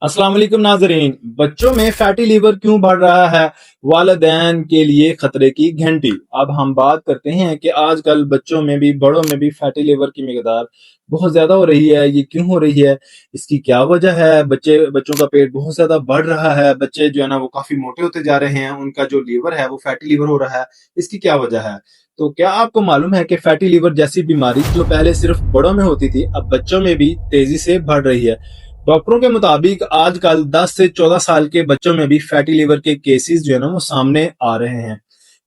अस्सलाम वालेकुम नाजरीन। बच्चों में फैटी लीवर क्यों बढ़ रहा है? वालिदैन के लिए खतरे की घंटी। अब हम बात करते हैं कि आजकल बच्चों में भी बड़ों में भी फैटी लीवर की मिकदार बहुत ज्यादा हो रही है। ये क्यों हो रही है? इसकी क्या वजह है? बच्चों का पेट बहुत ज्यादा बढ़ रहा है, बच्चे जो है ना वो काफी मोटे होते जा रहे हैं, उनका जो लीवर है वो फैटी लीवर हो रहा है। इसकी क्या वजह है? तो क्या आपको मालूम है कि फैटी लीवर जैसी बीमारी जो पहले सिर्फ बड़ों में होती थी, अब बच्चों में भी तेजी से बढ़ रही है। डॉक्टरों के मुताबिक आजकल 10 से 14 साल के बच्चों में भी फैटी लीवर के केसेस जो है ना वो सामने आ रहे हैं।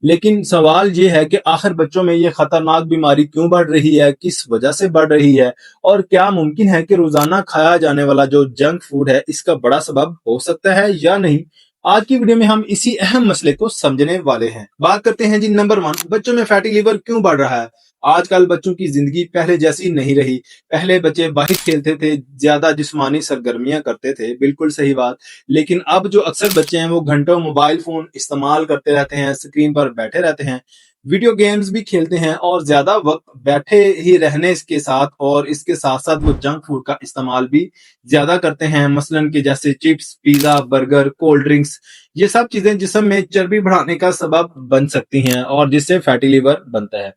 लेकिन सवाल ये है कि आखिर बच्चों में ये खतरनाक बीमारी क्यों बढ़ रही है, किस वजह से बढ़ रही है, और क्या मुमकिन है कि रोजाना खाया जाने वाला जो जंक फूड है इसका बड़ा सबब हो सकता है या नहीं। आज की वीडियो में हम इसी अहम मसले को समझने वाले हैं। बात करते हैं जी, नंबर 1, बच्चों में फैटी लीवर क्यों बढ़ रहा है। आजकल बच्चों की जिंदगी पहले जैसी नहीं रही। पहले बच्चे बाहर खेलते थे, ज्यादा जिस्मानी सरगर्मियां करते थे, बिल्कुल सही बात। लेकिन अब जो अक्सर बच्चे हैं वो घंटों मोबाइल फोन इस्तेमाल करते रहते हैं, स्क्रीन पर बैठे रहते हैं, वीडियो गेम्स भी खेलते हैं और ज्यादा वक्त बैठे ही रहने के साथ और इसके साथ साथ वो जंक फूड का इस्तेमाल भी ज्यादा करते हैं, मसलन कि जैसे chips, pizza, burger, cold drinks. ये सब चीजें जिस्म में चर्बी बढ़ाने का सबब बन सकती हैं और जिससे फैटी लीवर बनता है।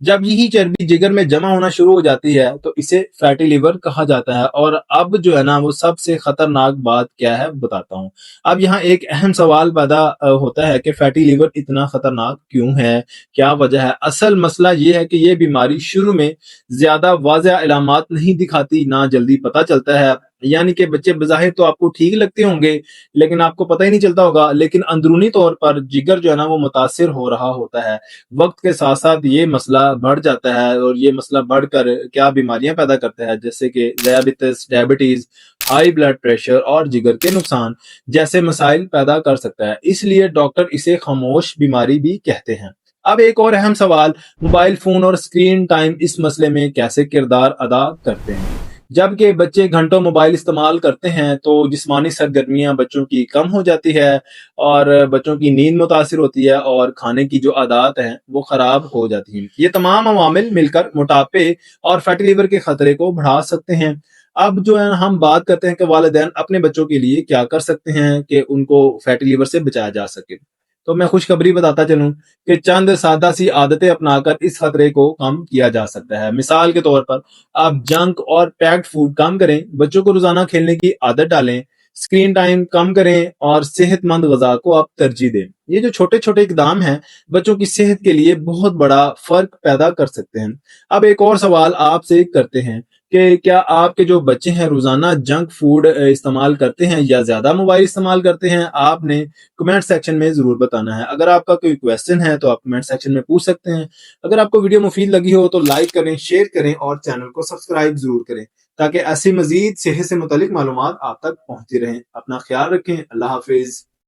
जब यही चर्बी जिगर में जमा होना शुरू हो जाती है तो इसे फैटी लीवर कहा जाता है। और अब जो है ना वो सबसे खतरनाक बात क्या है बताता हूँ। अब यहाँ एक अहम सवाल पैदा होता है कि फैटी लीवर इतना खतरनाक क्यों है, क्या वजह है। असल मसला ये है कि ये बीमारी शुरू में ज्यादा वाज़ेह अलामात नहीं दिखाती, ना जल्दी पता चलता है। यानी कि बच्चे बज़ाहिर तो आपको ठीक लगते होंगे लेकिन आपको पता ही नहीं चलता होगा, लेकिन अंदरूनी तौर पर जिगर जो है ना वो मुतासिर हो रहा होता है। वक्त के साथ साथ ये मसला बढ़ जाता है और ये मसला बढ़कर क्या बीमारियां पैदा करता है, जैसे कि डायबिटीज, हाई ब्लड प्रेशर और जिगर के नुकसान जैसे मसाइल पैदा कर सकता है। इसलिए डॉक्टर इसे खामोश बीमारी भी कहते हैं। अब एक और अहम सवाल, मोबाइल फोन और स्क्रीन टाइम इस मसले में कैसे किरदार अदा करते हैं। जबकि बच्चे घंटों मोबाइल इस्तेमाल करते हैं तो जिस्मानी सरगर्मियां बच्चों की कम हो जाती है और बच्चों की नींद मुतासिर होती है और खाने की जो आदत है वो खराब हो जाती है। ये तमाम अवामिल मिलकर मोटापे और फैटी लीवर के खतरे को बढ़ा सकते हैं। अब जो है हम बात करते हैं कि वालिदैन अपने बच्चों के लिए क्या कर सकते हैं कि उनको फैटी लीवर से बचाया जा सके। तो मैं खुशखबरी बताता चलूं कि चंद सादा सी आदतें अपनाकर इस खतरे को कम किया जा सकता है। मिसाल के तौर पर आप जंक और पैक्ड फूड कम करें, बच्चों को रोजाना खेलने की आदत डालें, स्क्रीन टाइम कम करें और सेहतमंद गजा को आप तरजीह दें। ये जो छोटे छोटे इकदाम हैं बच्चों की सेहत के लिए बहुत बड़ा फर्क पैदा कर सकते हैं। अब एक और सवाल आपसे करते हैं कि क्या आपके जो बच्चे हैं रोजाना जंक फूड इस्तेमाल करते हैं या ज्यादा मोबाइल इस्तेमाल करते हैं? आपने कमेंट सेक्शन में जरूर बताना है। अगर आपका कोई क्वेश्चन है तो आप कमेंट सेक्शन में पूछ सकते हैं। अगर आपको वीडियो मुफीद लगी हो तो लाइक करें, शेयर करें और चैनल को सब्सक्राइब जरूर करें ताकि ऐसी मजीद सेहत से मुतालिक मालूमात आप तक पहुंचती रहें। अपना ख्याल रखें। अल्लाह हाफिज।